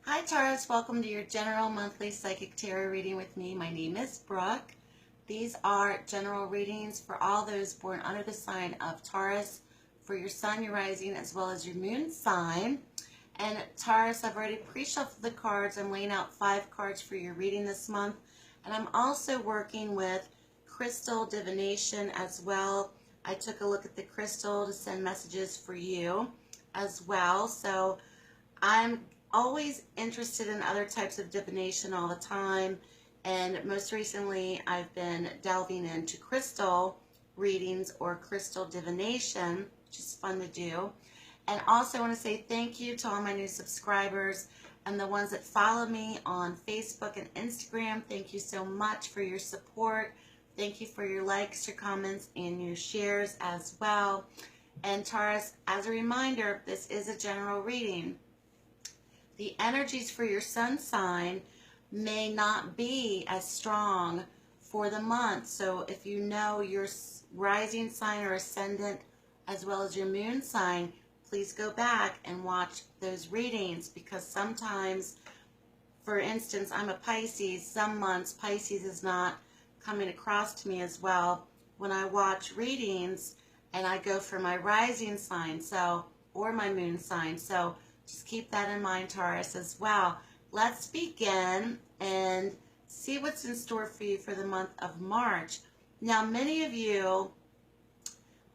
Hi Taurus, welcome to your general monthly psychic tarot reading with me. My name is Brooke. These are general readings for all those born under the sign of Taurus, for your sun, your rising, as well as your moon sign. And Taurus, I've already pre-shuffled the cards. I'm laying out 5 cards for your reading this month. And I'm also working with crystal divination as well. I took a look at the crystal to send messages for you as well. So I'm always interested in other types of divination all the time, and most recently I've been delving into crystal readings or crystal divination, which is fun to do. And also I want to say thank you to all my new subscribers and the ones that follow me on Facebook and Instagram. Thank you so much for your support. Thank you for your likes, your comments, and your shares as well. And Taurus, as a reminder, this is a general reading. The energies for your sun sign may not be as strong for the month. So if you know your rising sign or ascendant as well as your moon sign, please go back and watch those readings, because sometimes, for instance, I'm a Pisces. Some months Pisces is not coming across to me as well when I watch readings and I go for my rising sign, or my moon sign. So just keep that in mind, Taurus, as well. Let's begin and see what's in store for you for the month of March. Now, many of you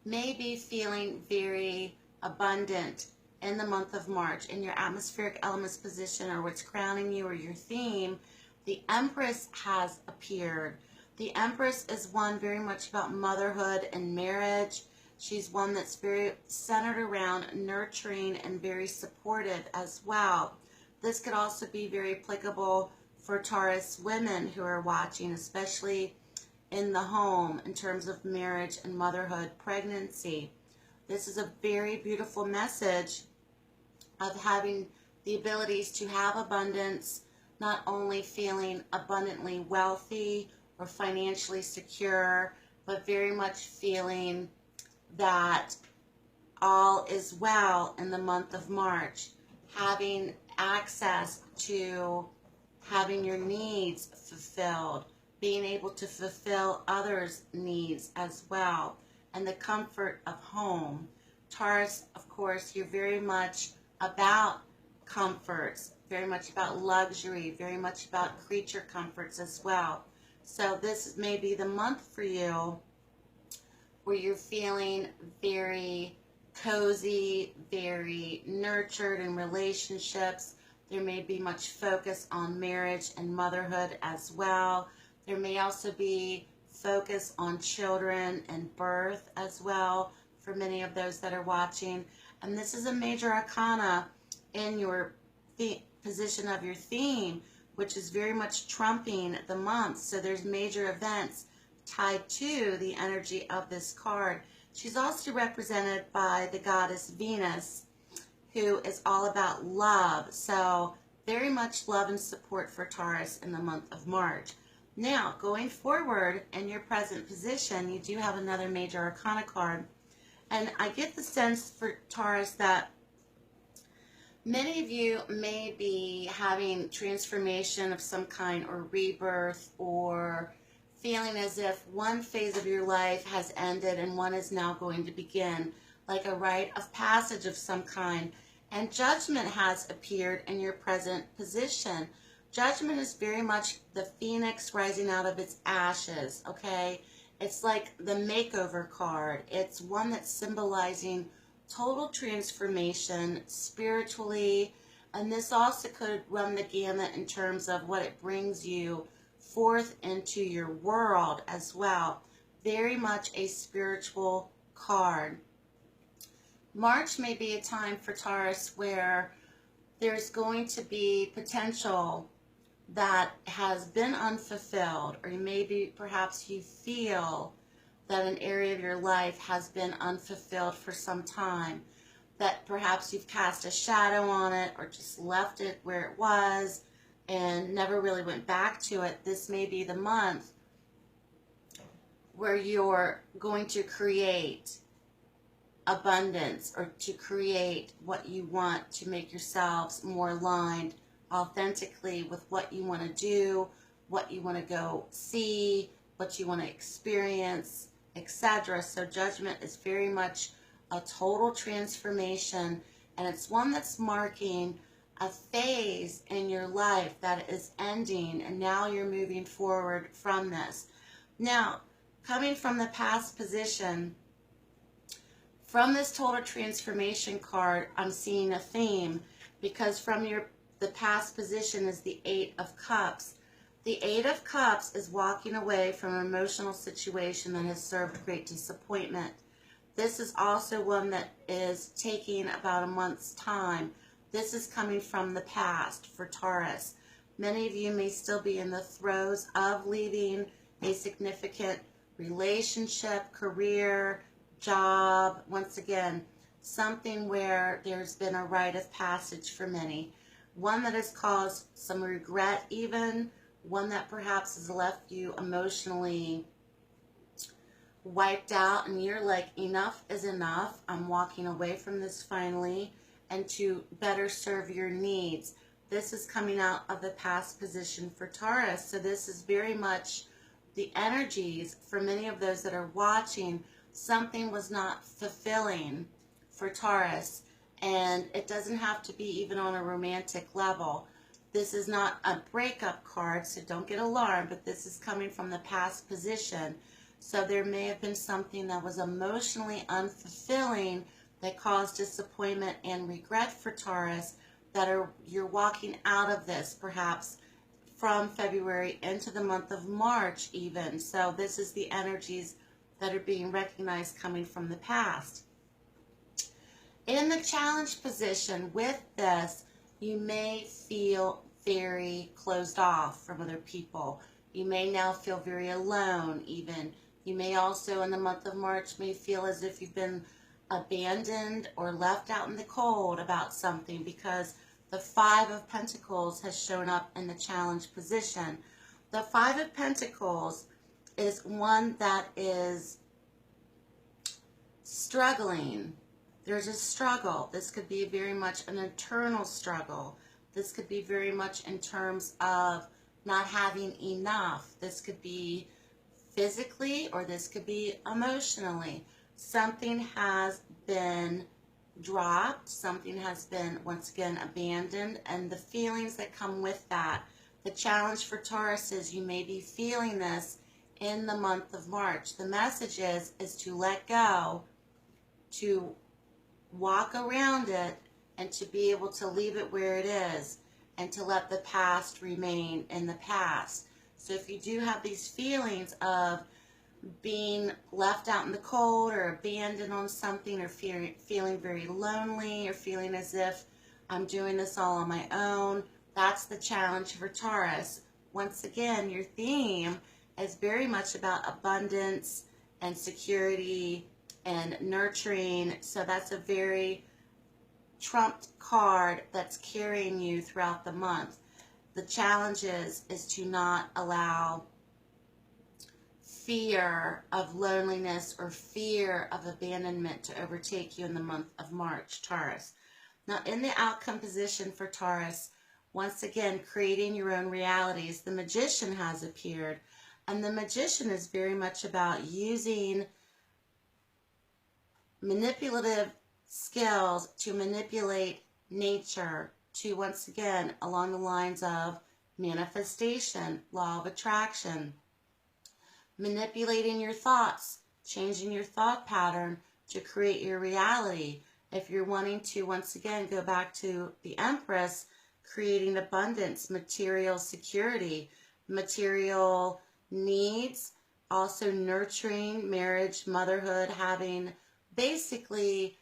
may be feeling very abundant in the month of March in your atmospheric elements position, or what's crowning you, or your theme. The Empress has appeared. The Empress is one very much about motherhood and marriage. She's one that's very centered around nurturing and very supportive as well. This could also be very applicable for Taurus women who are watching, especially in the home in terms of marriage and motherhood, pregnancy. This is a very beautiful message of having the abilities to have abundance, not only feeling abundantly wealthy or financially secure, but very much feeling that all is well in the month of March, having access to having your needs fulfilled, being able to fulfill others' needs as well, and the comfort of home. Taurus, of course, you're very much about comforts, very much about luxury, very much about creature comforts as well. So this may be the month for you where you're feeling very cozy, very nurtured in relationships. There may be much focus on marriage and motherhood as well. There may also be focus on children and birth as well for many of those that are watching. And this is a major arcana in your position of your theme, which is very much trumping the month. So there's major events tied to the energy of this card. She's also represented by the goddess Venus, who is all about love. So very much love and support for Taurus in the month of March. Now, going forward in your present position, you do have another major arcana card. And I get the sense for Taurus that many of you may be having transformation of some kind, or rebirth, or feeling as if one phase of your life has ended and one is now going to begin, like a rite of passage of some kind. And judgment has appeared in your present position. Judgment is very much the phoenix rising out of its ashes, okay? It's like the makeover card. It's one that's symbolizing total transformation spiritually, and this also could run the gamut in terms of what it brings you forth into your world as well. Very much a spiritual card. March may be a time for Taurus where there's going to be potential that has been unfulfilled, or maybe perhaps you feel that an area of your life has been unfulfilled for some time, that perhaps you've cast a shadow on it or just left it where it was and never really went back to it. This may be the month where you're going to create abundance, or to create what you want to make yourselves more aligned authentically with what you want to do, what you want to go see, what you want to experience, etc. So Judgment is very much a total transformation, and it's one that's marking a phase in your life that is ending, and now you're moving forward from this. Now, coming from the past position, from this total transformation card, I'm seeing a theme, because from the past position is the Eight of Cups. The Eight of Cups is walking away from an emotional situation that has served great disappointment. This is also one that is taking about a month's time. This is coming from the past for Taurus. Many of you may still be in the throes of leaving a significant relationship, career, job. Once again, something where there's been a rite of passage for many. One that has caused some regret even. One that perhaps has left you emotionally wiped out, and you're like, enough is enough. I'm walking away from this finally, and to better serve your needs. This is coming out of the past position for Taurus. So this is very much the energies for many of those that are watching. Something was not fulfilling for Taurus, and it doesn't have to be even on a romantic level. This is not a breakup card, so don't get alarmed, but this is coming from the past position. So there may have been something that was emotionally unfulfilling that caused disappointment and regret for Taurus, you're walking out of this perhaps from February into the month of March even. So this is the energies that are being recognized coming from the past. In the challenge position with this, you may feel very closed off from other people. You may now feel very alone even. You may also in the month of March may feel as if you've been abandoned or left out in the cold about something, because the Five of Pentacles has shown up in the challenge position. The Five of Pentacles is one that is struggling. There's a struggle. This could be very much an internal struggle. This could be very much in terms of not having enough. This could be physically, or this could be emotionally. Something has been dropped. Something has been, once again, abandoned, and the feelings that come with that. The challenge for Taurus is you may be feeling this in the month of March. The message is to let go, to walk around it, and to be able to leave it where it is, and to let the past remain in the past. So if you do have these feelings of being left out in the cold, or abandoned on something, or feeling very lonely, or feeling as if I'm doing this all on my own, that's the challenge for Taurus. Once again, your theme is very much about abundance and security and nurturing. So that's a very trumped card that's carrying you throughout the month. The challenge is to not allow fear of loneliness or fear of abandonment to overtake you in the month of March, Taurus. Now, in the outcome position for Taurus, once again, creating your own realities, the Magician has appeared. And the Magician is very much about using manipulative skills to manipulate nature, to, once again, along the lines of manifestation, law of attraction, manipulating your thoughts, changing your thought pattern to create your reality. If you're wanting to, once again, go back to the Empress, creating abundance, material security, material needs, also nurturing marriage, motherhood, having basically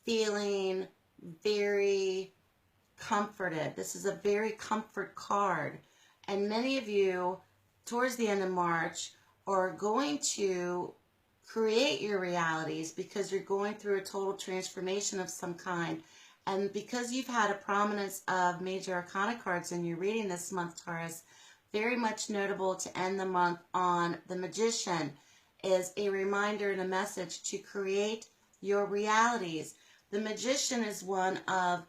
feeling very comforted. This is a very comfort card. And many of you, towards the end of March, are going to create your realities because you're going through a total transformation of some kind. And because you've had a prominence of major arcana cards in your reading this month, Taurus, very much notable to end the month on the Magician is a reminder and a message to create your realities. The Magician is one of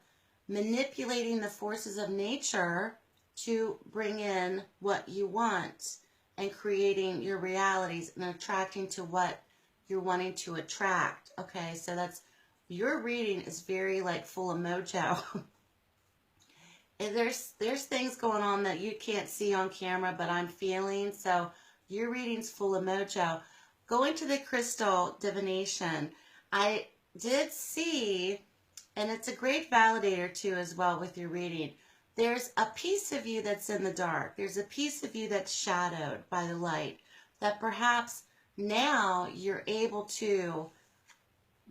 manipulating the forces of nature to bring in what you want and creating your realities and attracting to what you're wanting to attract. Okay, so that's, your reading is very like full of mojo. And there's things going on that you can't see on camera, but I'm feeling. So your reading's full of mojo. Going to the crystal divination, I did see, and it's a great validator too as well with your reading, there's a piece of you that's in the dark. There's a piece of you that's shadowed by the light that perhaps now you're able to,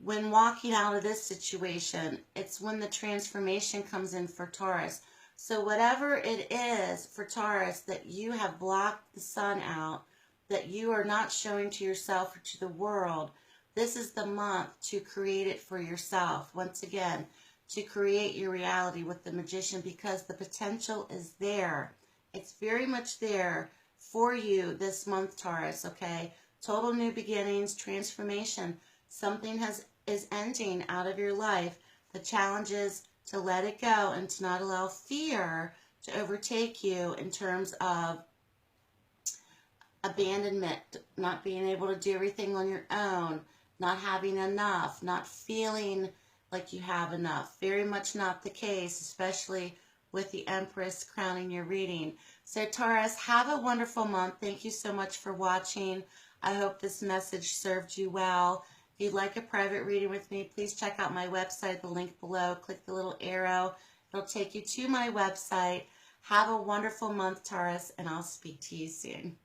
when walking out of this situation, it's when the transformation comes in for Taurus. So whatever it is for Taurus that you have blocked the sun out, that you are not showing to yourself or to the world, this is the month to create it for yourself. Once again, to create your reality with the Magician, because the potential is there. It's very much there for you this month, Taurus, okay? Total new beginnings, transformation. Something is ending out of your life. The challenge is to let it go and to not allow fear to overtake you in terms of abandonment, not being able to do everything on your own, not having enough, not feeling like you have enough. Very much not the case, especially with the Empress crowning your reading. So Taurus, have a wonderful month. Thank you so much for watching. I hope this message served you well. If you'd like a private reading with me, please check out my website, the link below. Click the little arrow. It'll take you to my website. Have a wonderful month, Taurus, and I'll speak to you soon.